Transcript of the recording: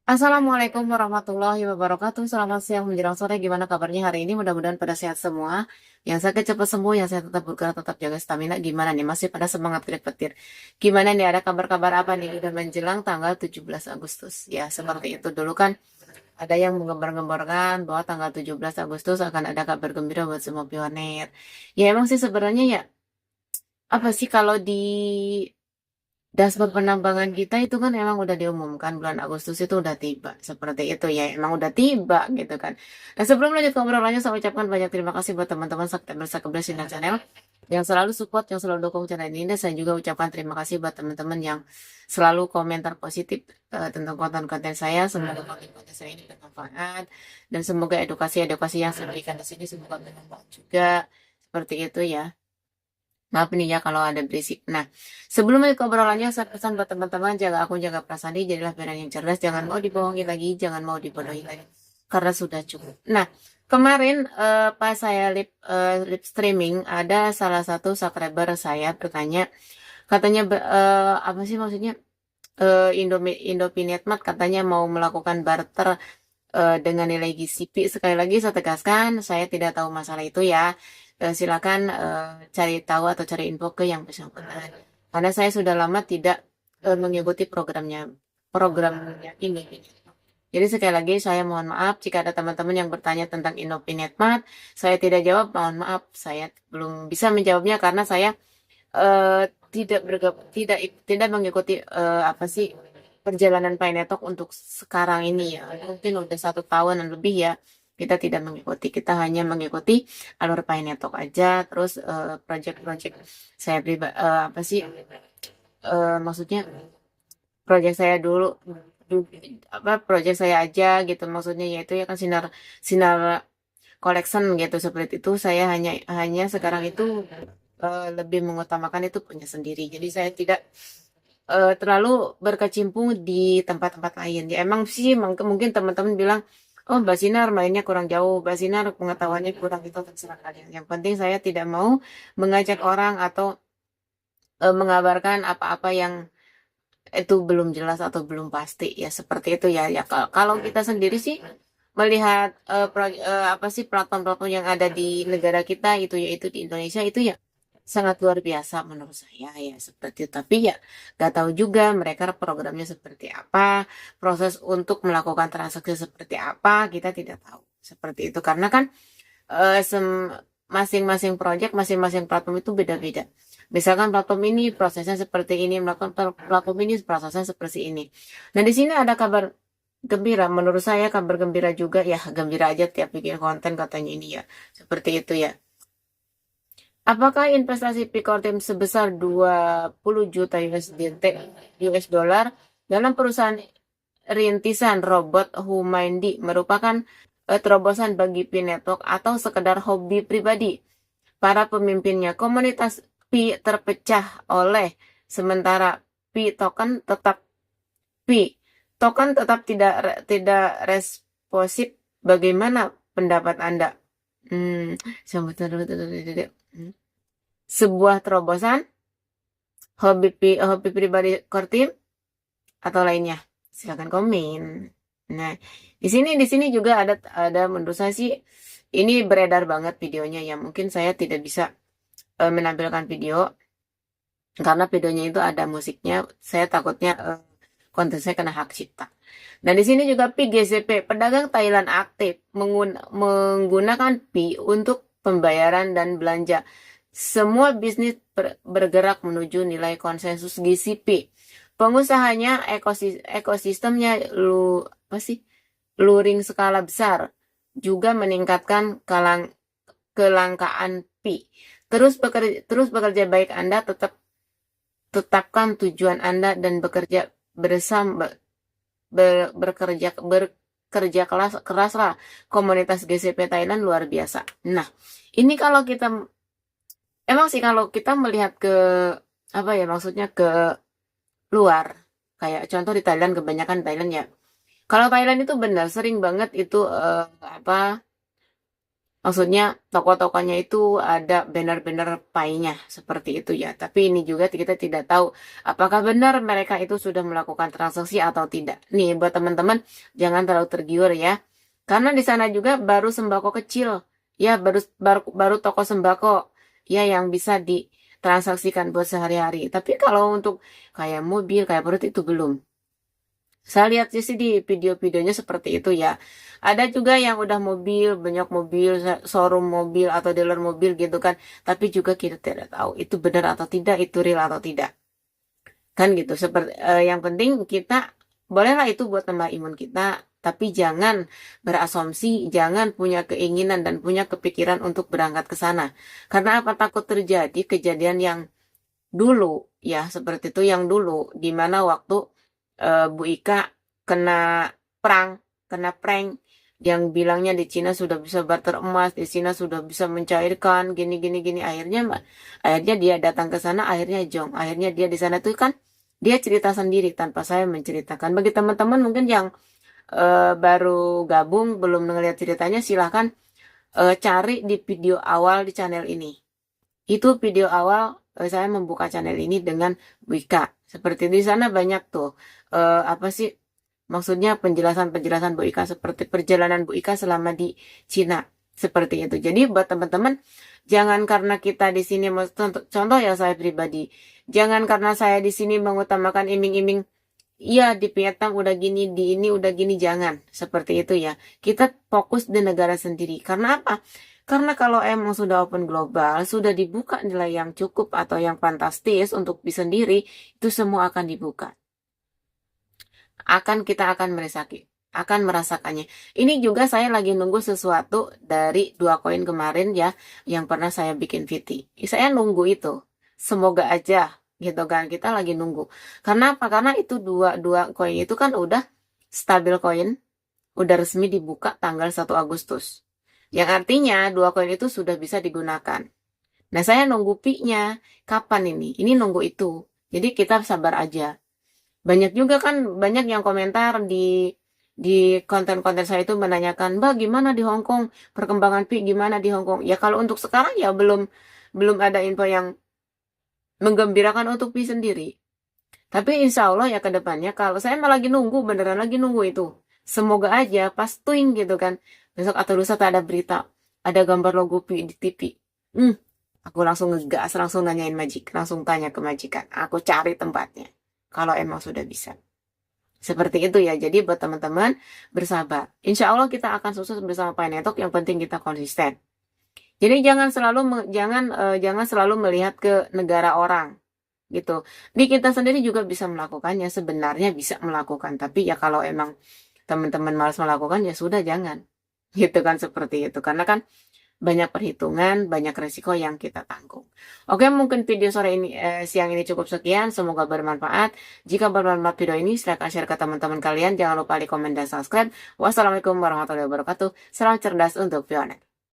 Assalamualaikum warahmatullahi wabarakatuh. Selamat siang menjelang sore. Gimana kabarnya hari ini? Mudah-mudahan pada sehat semua. Yang sakit cepat sembuh, yang sehat tetap bergerak, tetap jaga stamina. Gimana nih? Masih pada semangat kulit petir. Gimana nih? Ada kabar-kabar apa nih? Udah menjelang tanggal 17 Agustus. Ya, seperti itu dulu kan. Ada yang menggembar-gemborkan bahwa tanggal 17 Agustus akan ada kabar gembira buat semua pioner. Ya emang sih sebenarnya ya, apa sih kalau di dashboard penambangan kita itu kan emang udah diumumkan bulan Agustus itu udah tiba. Seperti itu ya, emang udah tiba gitu kan. Nah sebelum lanjut ke obrolannya, saya ucapkan banyak terima kasih buat teman-teman subscriber Sinar Channel yang selalu support, yang selalu dukung channel ini. Dan saya juga ucapkan terima kasih buat teman-teman yang selalu komentar positif tentang konten-konten saya. Semoga konten-konten saya ini bermanfaat dan semoga edukasi-edukasi yang saya berikan di sini semoga bermanfaat juga. Seperti itu ya. Maaf nih ya kalau ada berisik. Nah, sebelum ke obrolannya, saya pesan buat teman-teman, jaga akun, jaga perasaan diri, jadilah pilihan yang cerdas, jangan mau dibohongi lagi, jangan mau dibodohi lagi, karena sudah cukup. Nah, kemarin pas saya live streaming, ada salah satu subscriber saya bertanya, katanya apa sih maksudnya, Indomaret Mart katanya mau melakukan barter dengan nilai GCP. Sekali lagi saya tegaskan, saya tidak tahu masalah itu ya. Silakan cari tahu atau cari info ke yang bersangkutan. Karena saya sudah lama tidak mengikuti programnya ini. Jadi sekali lagi saya mohon maaf jika ada teman-teman yang bertanya tentang Indomaret Mart, saya tidak jawab, mohon maaf, saya belum bisa menjawabnya karena saya tidak tidak mengikuti apa sih perjalanan Pinetok untuk sekarang ini ya. Mungkin udah 1 tahunan lebih ya. Kita tidak mengikuti, kita hanya mengikuti alur Pinetok aja. Terus project-project saya pribadi apa sih maksudnya project saya du- apa project saya aja gitu maksudnya yaitu ya kan sinar sinar collection gitu seperti itu saya hanya hanya sekarang itu lebih mengutamakan itu punya sendiri. Jadi saya tidak terlalu berkecimpung di tempat-tempat lain. Ya emang sih mungkin teman-teman bilang, oh Mbak Sinar mainnya kurang jauh, Mbak Sinar pengetahuannya kurang itu terserah kalian. Yang penting saya tidak mau mengajak orang atau mengabarkan apa-apa yang itu belum jelas atau belum pasti ya seperti itu ya. Ya kalau kita sendiri sih melihat apa sih platform-platform yang ada di negara kita itu yaitu di Indonesia itu ya sangat luar biasa menurut saya ya seperti itu. Tapi ya nggak tahu juga mereka programnya seperti apa, proses untuk melakukan transaksi seperti apa kita tidak tahu seperti itu karena kan masing-masing project, masing-masing platform itu beda-beda. Misalkan platform ini prosesnya seperti ini, melakukan platform ini prosesnya seperti ini. Nah, di sini ada kabar gembira. Menurut saya kabar gembira juga ya, gembira aja tiap bikin konten katanya ini ya. Seperti itu ya. Apakah investasi Picortim sebesar 20 juta US dollar dalam perusahaan rintisan robot Humandi merupakan terobosan bagi Pi Network atau sekedar hobi pribadi? Para pemimpinnya, komunitas Pi terpecah oleh sementara Pi token tetap Pi token tetap tidak responsif. Bagaimana pendapat Anda? Hmm, sebuah terobosan hobi pribadi Kortim atau lainnya? Silakan komen. Nah, di sini juga ada menurut saya sih ini beredar banget videonya ya. Mungkin saya tidak bisa menampilkan video karena videonya itu ada musiknya. Saya takutnya konten saya kena hak cipta. Nah, di sini juga PGCP, pedagang Thailand aktif menggunakan Pi untuk pembayaran dan belanja. Semua bisnis bergerak menuju nilai konsensus GCP. Pengusahanya ekosistemnya apa sih? Luring skala besar juga meningkatkan kelangkaan Pi. Terus bekerja baik Anda tetapkan tujuan Anda dan bekerja bersama bekerja keras lah. Komunitas GCP Thailand luar biasa. Nah, ini kalau kita emang sih kalau kita melihat ke apa ya maksudnya ke luar kayak contoh di Thailand kebanyakan Thailand ya. Kalau Thailand itu benar sering banget itu apa Maksudnya toko-tokonya itu ada banner-banner pay-nya seperti itu ya. Tapi ini juga kita tidak tahu apakah benar mereka itu sudah melakukan transaksi atau tidak. Nih buat teman-teman jangan terlalu tergiur ya. Karena di sana juga baru sembako kecil. Ya, baru toko sembako ya yang bisa ditransaksikan buat sehari-hari. Tapi kalau untuk kayak mobil, kayak perut itu belum. Saya lihat sih di video-videonya seperti itu ya. Ada juga yang udah mobil, banyak mobil, showroom mobil atau dealer mobil gitu kan. Tapi juga kita tidak tahu itu benar atau tidak, itu real atau tidak. Kan gitu. Seperti yang penting kita bolehlah itu buat tambah imun kita, tapi jangan berasumsi, jangan punya keinginan dan punya kepikiran untuk berangkat ke sana. Karena apa? Takut terjadi kejadian yang dulu ya, seperti itu yang dulu di mana waktu Bu Ika kena prank yang bilangnya di Cina sudah bisa barter emas, di Cina sudah bisa mencairkan gini gini gini, akhirnya dia datang ke sana, akhirnya dia di sana tuh kan dia cerita sendiri tanpa saya menceritakan. Bagi teman-teman mungkin yang baru gabung belum ngeliat ceritanya, silahkan cari di video awal di channel ini. Itu video awal saya membuka channel ini dengan Wika. Seperti di sana banyak tuh apa sih maksudnya penjelasan-penjelasan Bu Ika seperti perjalanan Bu Ika selama di Cina. Seperti itu. Jadi buat teman-teman jangan karena kita di sini contoh ya saya pribadi. Jangan karena saya di sini mengutamakan iming-iming iya di Vietnam udah gini, di ini udah gini, jangan. Seperti itu ya. Kita fokus di negara sendiri. Karena apa? Karena kalau emang sudah open global, sudah dibuka nilai yang cukup atau yang fantastis untuk bisa sendiri, itu semua akan dibuka. Kita akan merasakannya. Ini juga saya lagi nunggu sesuatu dari 2 koin kemarin ya, yang pernah saya bikin VT. Saya nunggu itu. Semoga aja gitu kan, kita lagi nunggu. Karena apa? Karena itu dua koin itu kan udah stabil koin, udah resmi dibuka tanggal 1 Agustus. Yang artinya 2 koin itu sudah bisa digunakan. Nah, saya nunggu pi-nya. Kapan ini? Ini nunggu itu. Jadi kita sabar aja. Banyak juga kan, banyak yang komentar di konten-konten saya itu menanyakan, "Mbak, gimana di Hong Kong? Perkembangan pi gimana di Hong Kong?" Ya kalau untuk sekarang ya belum ada info yang menggembirakan untuk pi sendiri. Tapi insya Allah ya ke depannya, kalau saya malah lagi nunggu, beneran lagi nunggu itu. Semoga aja pas twing gitu kan. Besok atau lusa tak ada berita, ada gambar logo pi di TV. Aku langsung ngegas, langsung nanyain langsung tanya ke majikan. Aku cari tempatnya. Kalau emang sudah bisa. Seperti itu ya. Jadi buat teman-teman bersabar. Insya Allah kita akan sukses bersama Pai Network. Yang penting kita konsisten. Jadi jangan selalu melihat ke negara orang gitu. Di kita sendiri juga bisa melakukannya. Sebenarnya bisa melakukan. Tapi ya kalau emang teman-teman malas melakukan ya sudah jangan. Gitu kan seperti itu. Karena kan banyak perhitungan, banyak resiko yang kita tanggung. Oke, mungkin video siang ini cukup sekian. Semoga bermanfaat. Jika bermanfaat video ini, silahkan share ke teman-teman kalian. Jangan lupa like, komen, dan subscribe. Wassalamualaikum warahmatullahi wabarakatuh. Salam cerdas untuk Pioneer.